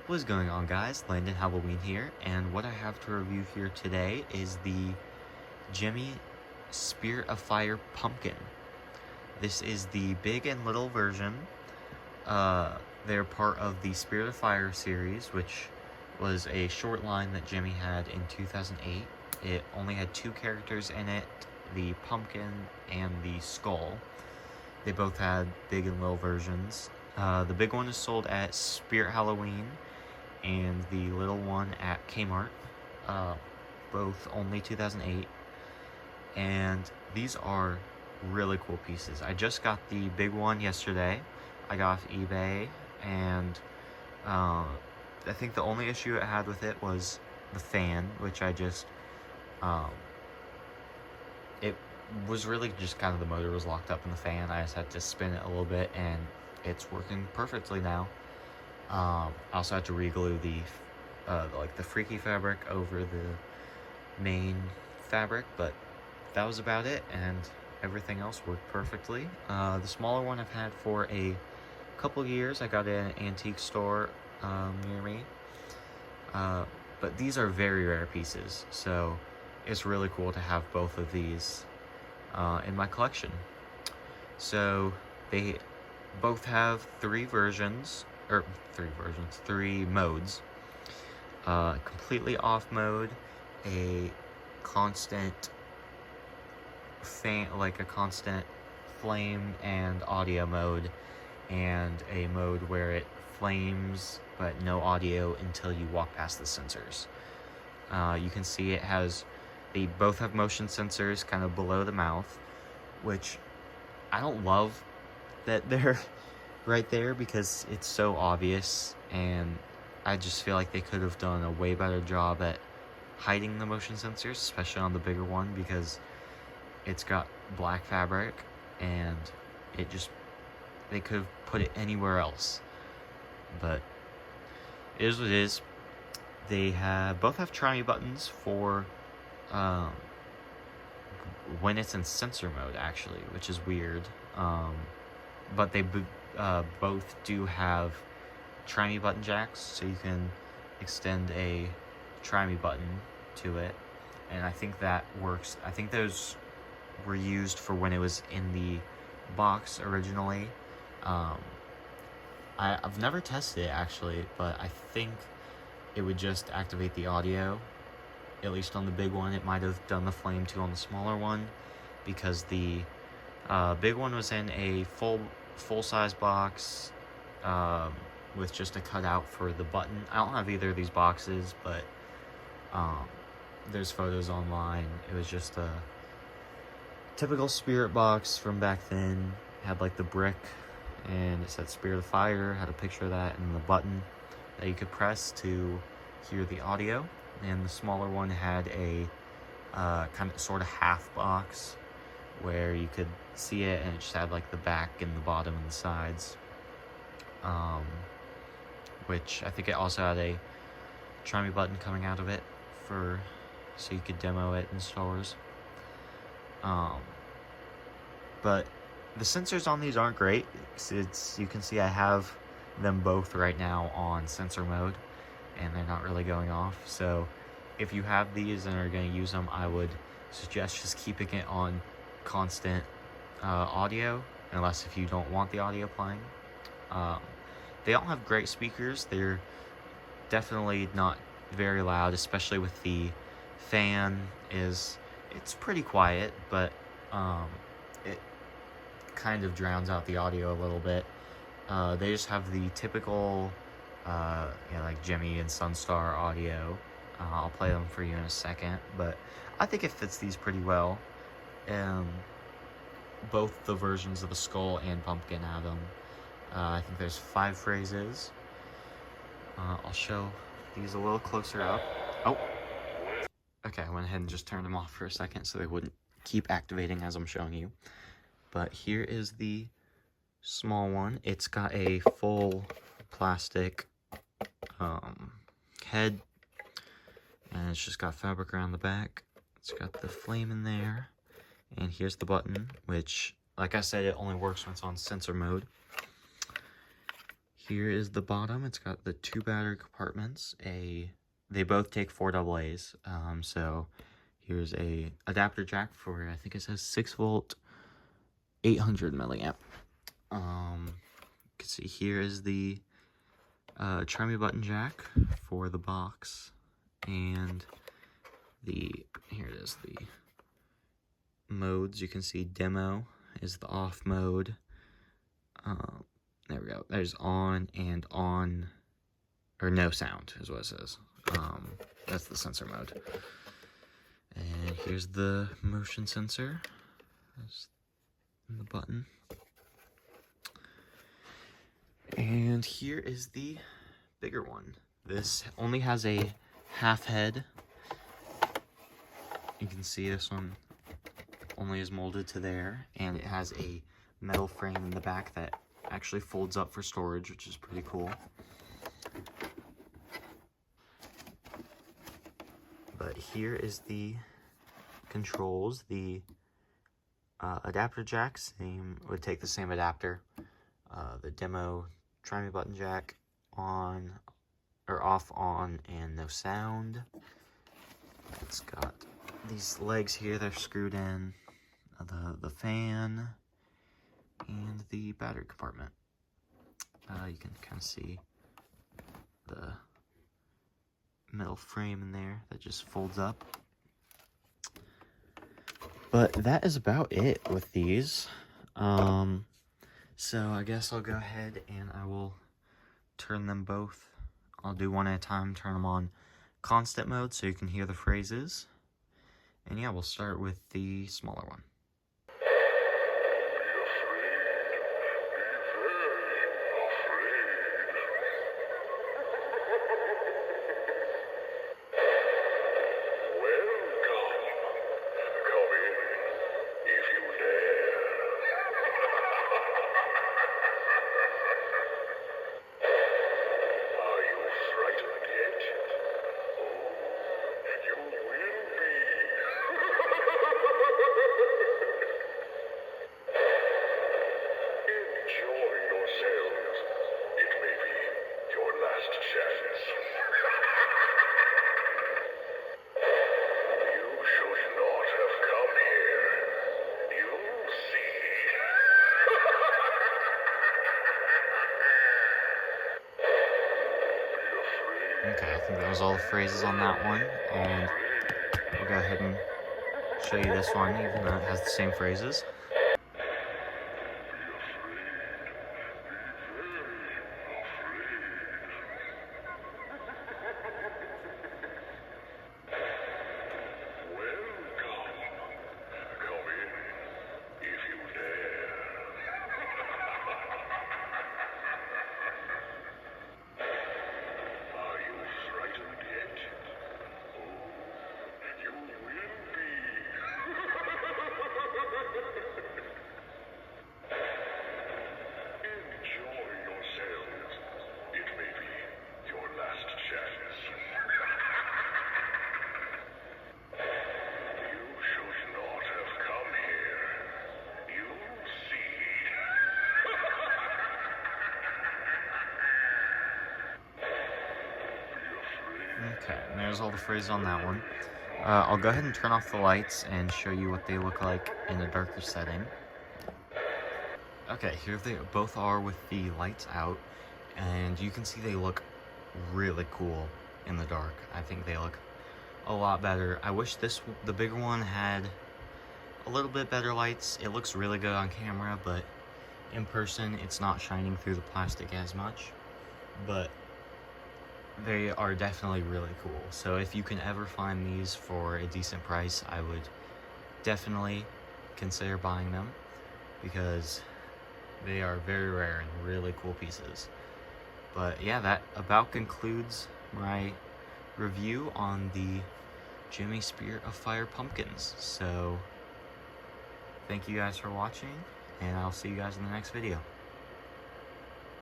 What's going on, guys? Landon Halloween here, and what I have to review here today is the Gemmy Spirit of Fire Pumpkin. This is the big and little version. They're part of the Spirit of Fire series, which was a short line that Gemmy had in 2008. It only had two characters in it, the pumpkin and the skull. They both had big and little versions. The big one is sold at Spirit Halloween, and the little one at Kmart, both only 2008, and these are really cool pieces. I just got the big one yesterday. I got off eBay, and I think the only issue it had with it was the fan, which I just, it was really just kind of the motor was locked up in the fan. I just had to spin it a little bit, and it's working perfectly now. I also had to re-glue the freaky fabric over the main fabric, but that was about it, and everything else worked perfectly. The smaller one I've had for a couple years. I got it at an antique store near me. But these are very rare pieces, so it's really cool to have both of these in my collection. So they both have three modes. Completely off mode, a constant constant flame and audio mode, and a mode where it flames but no audio until you walk past the sensors. You can see they both have motion sensors kind of below the mouth, which I don't love that they're right there because it's so obvious, and I just feel like they could have done a way better job at hiding the motion sensors, especially on the bigger one, because it's got black fabric, and they could have put it anywhere else. But it is what it is. They both have try me buttons for when it's in sensor mode, actually, which is weird. But they both do have try me button jacks, so you can extend a try me button to it, and I think that works. I think those were used for when it was in the box originally. I've never tested it actually, but I think it would just activate the audio, at least on the big one. It might have done the flame too on the smaller one, because the big one was in a full-size box with just a cutout for the button. I don't have either of these boxes, but there's photos online. It was just a typical Spirit box from back then. It had like the brick, and it said Spirit of Fire, had a picture of that, and the button that you could press to hear the audio. And the smaller one had a kind of sort of half box where you could see it, and it just had like the back and the bottom and the sides. Which I think it also had a try me button coming out of it so you could demo it in stores. But the sensors on these aren't great. You can see I have them both right now on sensor mode, and they're not really going off. So if you have these and are going to use them, I would suggest just keeping it on constant audio, unless if you don't want the audio playing. They don't have great speakers. They're definitely not very loud, especially with the fan. It's pretty quiet, but it kind of drowns out the audio a little bit. They just have the typical like Gemmy and Sunstar audio. I'll play them for you in a second, but I think it fits these pretty well. Both the versions of the skull and pumpkin have them. I think there's 5 phrases. I'll show these a little closer up. Oh, okay, I went ahead and just turned them off for a second so they wouldn't keep activating as I'm showing you. But here is the small one. It's got a full plastic head, and it's just got fabric around the back. It's got the flame in there, and here's the button, which, like I said, it only works when it's on sensor mode. Here is the bottom. It's got the 2 battery compartments. They both take 4 AA's. So here's a adapter jack for, I think it says 6 volt, 800 milliamp. You can see here is the try me button jack for the box, and here it is, the modes. You can see demo is the off mode. There we go. There's on and on, or no sound is what it says. That's the sensor mode. And here's the motion sensor. There's the button. And here is the bigger one. This only has a half head. You can see this one only is molded to there, and it has a metal frame in the back that actually folds up for storage, which is pretty cool. But here is the controls. The adapter jack would take the same adapter. The demo try me button jack, on or off, on, and no sound. It's got these legs here that are screwed in, the fan, and the battery compartment. You can kind of see the metal frame in there that just folds up. But that is about it with these. So I guess I'll go ahead and I will turn them both. I'll do one at a time, turn them on constant mode so you can hear the phrases. And yeah, we'll start with the smaller one. Okay, I think that was all the phrases on that one, and we'll go ahead and show you this one, even though it has the same phrases. Okay, and there's all the phrases on that one. I'll go ahead and turn off the lights and show you what they look like in a darker setting. Okay, here they both are with the lights out, and you can see they look really cool in the dark. I think they look a lot better. I wish the bigger one had a little bit better lights. It looks really good on camera, but in person it's not shining through the plastic as much. But they are definitely really cool. So if you can ever find these for a decent price, I would definitely consider buying them, because they are very rare and really cool pieces. But yeah, that about concludes my review on the Gemmy Spirit of Fire pumpkins. So thank you guys for watching, and I'll see you guys in the next video.